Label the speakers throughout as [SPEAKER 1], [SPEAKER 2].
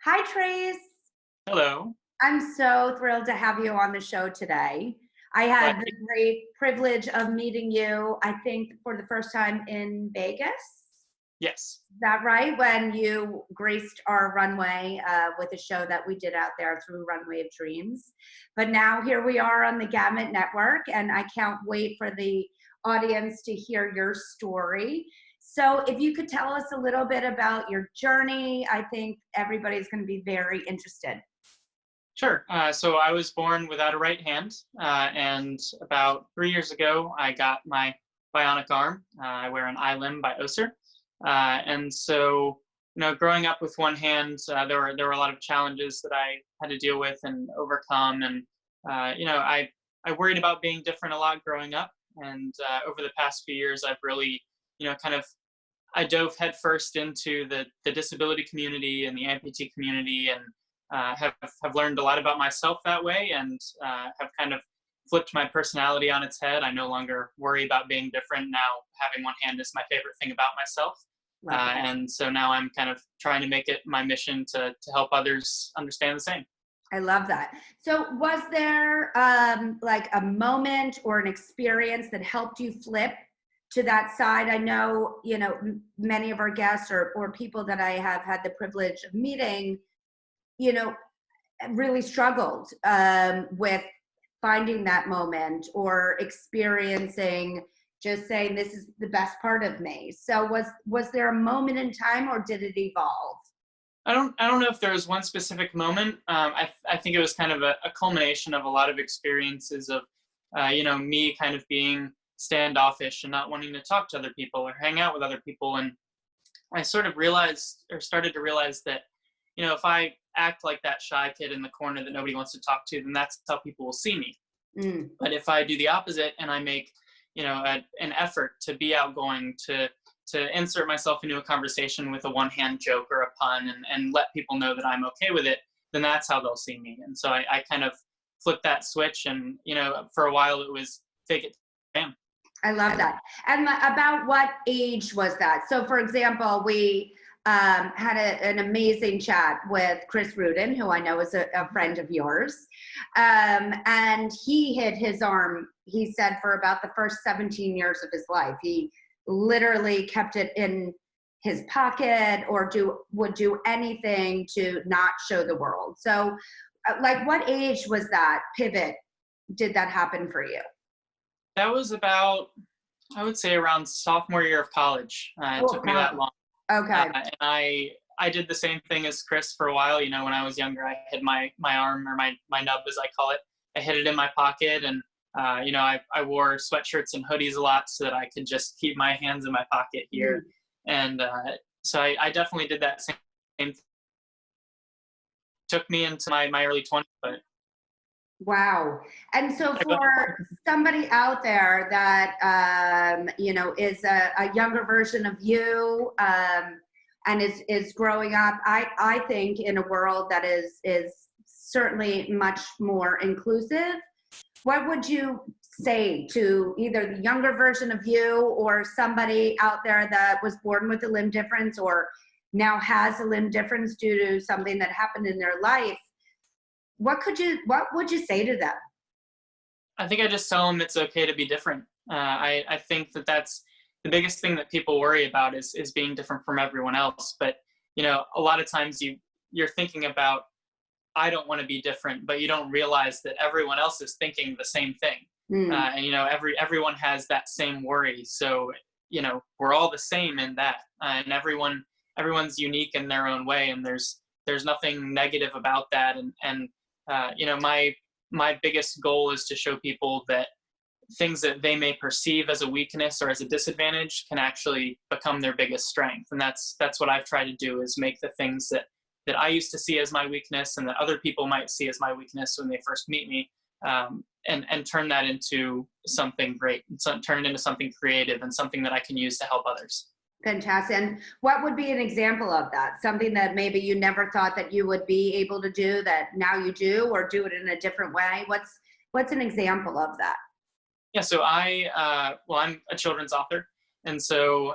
[SPEAKER 1] Hi, Trace.
[SPEAKER 2] Hello.
[SPEAKER 1] I'm so thrilled to have you on the show today. I
[SPEAKER 2] Glad
[SPEAKER 1] had the
[SPEAKER 2] to-
[SPEAKER 1] great privilege of meeting you, I think, for the first time in Vegas.
[SPEAKER 2] Yes.
[SPEAKER 1] Is that right? When you graced our runway with a show that we did out there through Runway of Dreams. But now here we are on the Gamut Network, and I can't wait for the audience to hear your story. So, if you could tell us a little bit about your journey, I think everybody's going to be very interested.
[SPEAKER 2] Sure. So I was born without a right hand, and about 3 years ago, I got my bionic arm. I wear an limb by Oser, and so growing up with one hand, there were a lot of challenges that I had to deal with and overcome, and I worried about being different a lot growing up, and over the past few years, I've really kind of I dove headfirst into the disability community and the amputee community, and have learned a lot about myself that way, and have kind of flipped my personality on its head. I no longer worry about being different. Now, having one hand is my favorite thing about myself,
[SPEAKER 1] Love it.
[SPEAKER 2] and so now I'm kind of trying to make it my mission to help others understand the same.
[SPEAKER 1] I love that. So, was there like a moment or an experience that helped you flip to that side? I know, many of our guests or people that I have had the privilege of meeting, you know, really struggled with finding that moment or experiencing just saying this is the best part of me. So, was there a moment in time, or did it evolve?
[SPEAKER 2] I don't know if there was one specific moment. I think it was kind of a culmination of a lot of experiences of me kind of being standoffish and not wanting to talk to other people or hang out with other people. And I sort of realized, or started to realize, that if I act like that shy kid in the corner that nobody wants to talk to, then that's how people will see me.
[SPEAKER 1] Mm.
[SPEAKER 2] But if I do the opposite and I make an effort to be outgoing, to insert myself into a conversation with a one-hand joke or a pun, and let people know that I'm okay with it, then that's how they'll see me. And so I kind of flipped that switch, and for a while it was fake it till you make it.
[SPEAKER 1] I love that. And about what age was that? So, for example, we had an amazing chat with Chris Rudin, who I know is a friend of yours. And he hit his arm, he said, for about the first 17 years of his life. He literally kept it in his pocket or would do anything to not show the world. So, like, what age was that pivot? Did that happen for you?
[SPEAKER 2] That was about, I would say, around sophomore year of college. It
[SPEAKER 1] Oh,
[SPEAKER 2] took me that long.
[SPEAKER 1] okay.
[SPEAKER 2] And I did the same thing as Chris for a while. When I was younger, I hid my arm, or my nub, as I call it. I hid it in my pocket, and I wore sweatshirts and hoodies a lot so that I could just keep my hands in my pocket here. And so I definitely did that same thing. Took me into my early 20s, but
[SPEAKER 1] Wow. And so for somebody out there that, is a younger version of you, and is growing up, I think, in a world that is certainly much more inclusive, what would you say to either the younger version of you or somebody out there that was born with a limb difference or now has a limb difference due to something that happened in their life? What would you say to them?
[SPEAKER 2] I think I just tell them it's okay to be different. I think that's the biggest thing that people worry about is being different from everyone else. But a lot of times you're thinking about, I don't want to be different, but you don't realize that everyone else is thinking the same thing. And everyone has that same worry. So we're all the same in that, and everyone's unique in their own way, and there's nothing negative about that. And my biggest goal is to show people that things that they may perceive as a weakness or as a disadvantage can actually become their biggest strength. And that's what I've tried to do, is make the things that I used to see as my weakness and that other people might see as my weakness when they first meet me, and turn that into something great, and turn it into something creative and something that I can use to help others.
[SPEAKER 1] Fantastic. And what would be an example of that? Something that maybe you never thought that you would be able to do that now you do, or do it in a different way? What's an example of that?
[SPEAKER 2] Yeah, so I'm a children's author, And so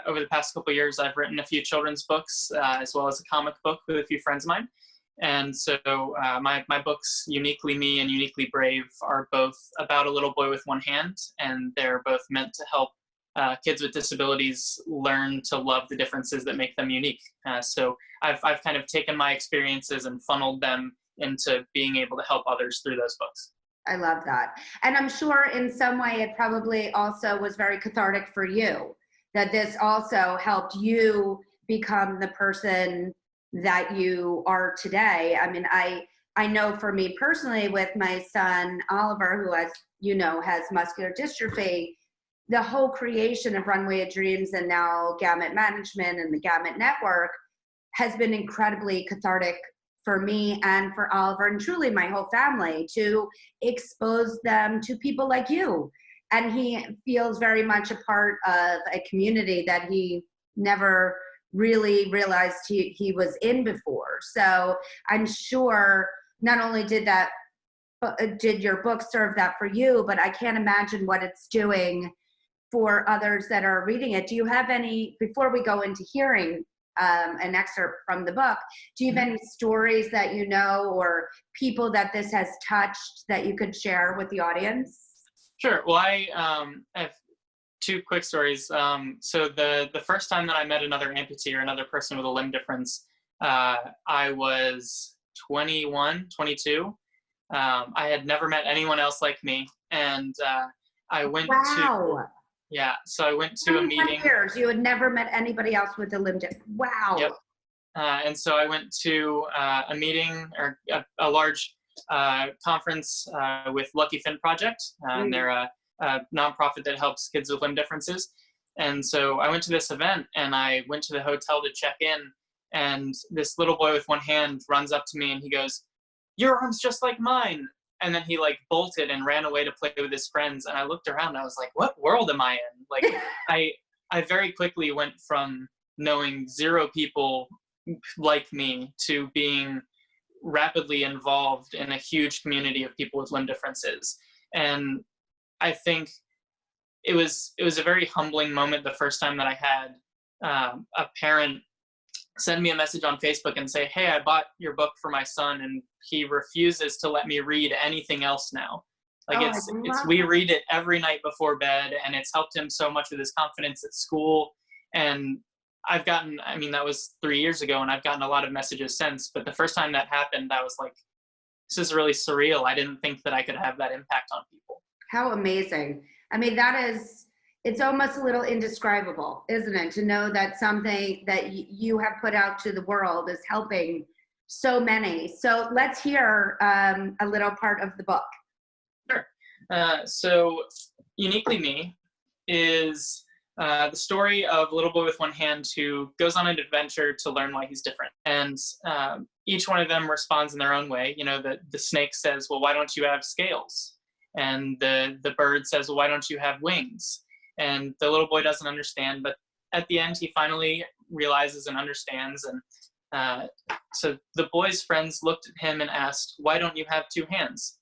[SPEAKER 2] over the past couple of years, I've written a few children's books, as well as a comic book with a few friends of mine. And so my books, Uniquely Me and Uniquely Brave, are both about a little boy with one hand, and they're both meant to help kids with disabilities learn to love the differences that make them unique. So I've kind of taken my experiences and funneled them into being able to help others through those books.
[SPEAKER 1] I love that. And I'm sure in some way it probably also was very cathartic for you, that this also helped you become the person that you are today. I mean, I know for me personally, with my son, Oliver, who, as you know, has muscular dystrophy, the whole creation of Runway of Dreams and now Gamut Management and the Gamut Network has been incredibly cathartic for me and for Oliver and truly my whole family, to expose them to people like you. And he feels very much a part of a community that he never really realized he was in before. So I'm sure not only did your book serve that for you, but I can't imagine what it's doing for others that are reading it. Do you have any, before we go into hearing an excerpt from the book, do you have any stories that you know or people that this has touched that you could share with the audience?
[SPEAKER 2] Sure. Well, I have two quick stories. So the first time that I met another amputee or another person with a limb difference, I was 21, 22. I had never met anyone else like me. And I went so I went to a meeting.
[SPEAKER 1] Years you had never met anybody else with a limb difference. Wow.
[SPEAKER 2] Yep. And so I went to a meeting or a large conference with Lucky Fin Project. And they're a nonprofit that helps kids with limb differences. And so I went to this event and I went to the hotel to check in, and this little boy with one hand runs up to me and he goes, "Your arm's just like mine." And then he like bolted and ran away to play with his friends. And I looked around and I was like, what world am I in? Like I very quickly went from knowing zero people like me to being rapidly involved in a huge community of people with limb differences. And I think it was a very humbling moment the first time that I had a parent send me a message on Facebook and say, "Hey, I bought your book for my son and he refuses to let me read anything else now." Like we read it every night before bed, and it's helped him so much with his confidence at school. And I've gotten, I mean, that was 3 years ago, and I've gotten a lot of messages since, but the first time that happened, I was like, this is really surreal. I didn't think that I could have that impact on people.
[SPEAKER 1] How amazing. I mean, it's almost a little indescribable, isn't it? To know that something that you have put out to the world is helping so many. So let's hear a little part of the book.
[SPEAKER 2] Sure. So Uniquely Me is the story of a little boy with one hand who goes on an adventure to learn why he's different. And each one of them responds in their own way. You know, the snake says, "Well, why don't you have scales?" And the bird says, "Well, why don't you have wings?" And the little boy doesn't understand, but at the end, he finally realizes and understands. And so the boy's friends looked at him and asked, "Why don't you have two hands?"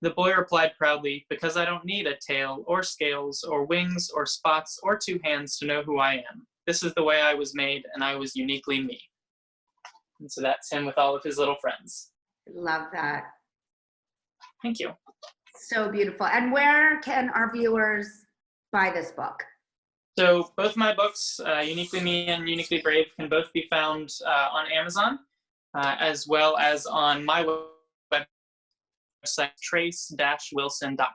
[SPEAKER 2] The boy replied proudly, "Because I don't need a tail or scales or wings or spots or two hands to know who I am. This is the way I was made, and I was uniquely me." And so that's him with all of his little friends.
[SPEAKER 1] Love that.
[SPEAKER 2] Thank you.
[SPEAKER 1] So beautiful. And where can our viewers buy this book?
[SPEAKER 2] So both my books, Uniquely Me and Uniquely Brave, can both be found on Amazon, as well as on my website, trace-wilson.com.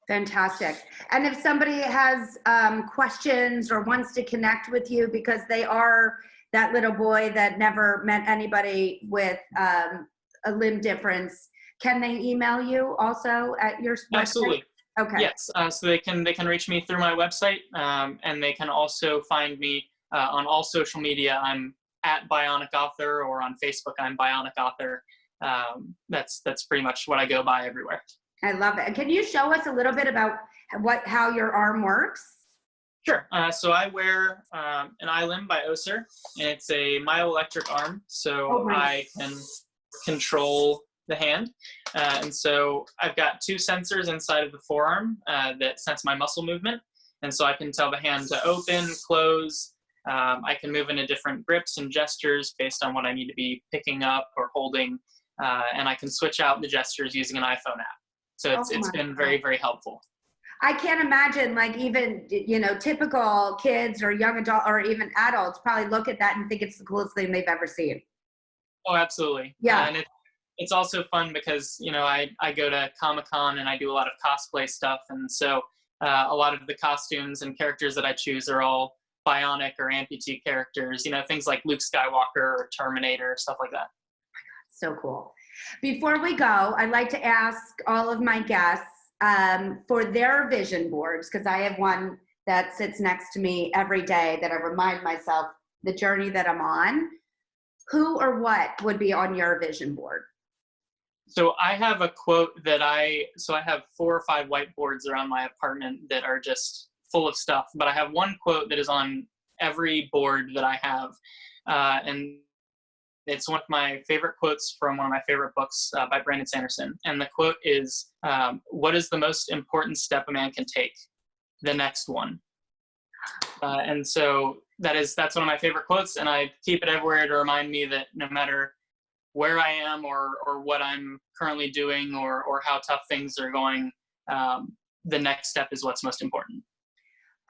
[SPEAKER 1] Fantastic. And if somebody has questions or wants to connect with you because they are that little boy that never met anybody with a limb difference, can they email you also at your website?
[SPEAKER 2] Absolutely.
[SPEAKER 1] Okay.
[SPEAKER 2] Yes. So they can reach me through my website, and they can also find me on all social media. I'm at Bionic Author, or on Facebook, I'm Bionic Author. That's pretty much what I go by everywhere.
[SPEAKER 1] I love it. Can you show us a little bit about how your arm works?
[SPEAKER 2] Sure. So I wear an iLimb by Oser, and it's a myoelectric arm, so I can control the hand. And so I've got two sensors inside of the forearm that sense my muscle movement. And so I can tell the hand to open, close. I can move into different grips and gestures based on what I need to be picking up or holding. And I can switch out the gestures using an iPhone app. So it's been very, very helpful.
[SPEAKER 1] I can't imagine, like, even, you know, typical kids or young adult or even adults probably look at that and think it's the coolest thing they've ever seen.
[SPEAKER 2] Oh, absolutely.
[SPEAKER 1] Yeah.
[SPEAKER 2] And it's also fun because, you know, I go to Comic-Con and I do a lot of cosplay stuff. And so a lot of the costumes and characters that I choose are all bionic or amputee characters, you know, things like Luke Skywalker or Terminator, stuff like that.
[SPEAKER 1] So cool. Before we go, I'd like to ask all of my guests for their vision boards, because I have one that sits next to me every day that I remind myself the journey that I'm on. Who or what would be on your vision board?
[SPEAKER 2] So I have a quote that I have 4 or 5 whiteboards around my apartment that are just full of stuff, but I have one quote that is on every board that I have. And it's one of my favorite quotes from one of my favorite books by Brandon Sanderson. And the quote is, what is the most important step a man can take? The next one. And so that's one of my favorite quotes, and I keep it everywhere to remind me that no matter where I am or what I'm currently doing or how tough things are going, the next step is what's most important.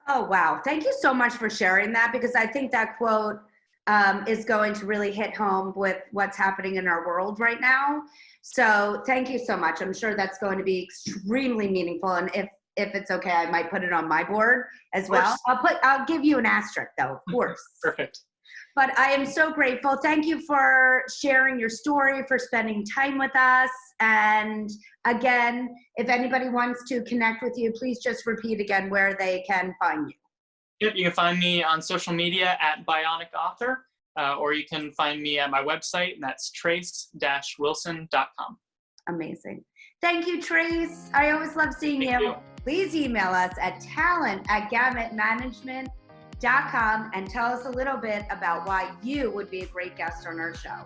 [SPEAKER 1] Oh, wow. Thank you so much for sharing that, because I think that quote is going to really hit home with what's happening in our world right now. So thank you so much. I'm sure that's going to be extremely meaningful. And if it's okay, I might put it on my board as well. I'll give you an asterisk though, of course.
[SPEAKER 2] Perfect.
[SPEAKER 1] But I am so grateful. Thank you for sharing your story, for spending time with us. And again, if anybody wants to connect with you, please just repeat again where they can find you.
[SPEAKER 2] Yep, you can find me on social media at Bionic Author, or you can find me at my website, and that's trace-wilson.com.
[SPEAKER 1] Amazing. Thank you, Trace. I always love seeing you. Please email us at talent@gamutmanagement.com and tell us a little bit about why you would be a great guest on our show.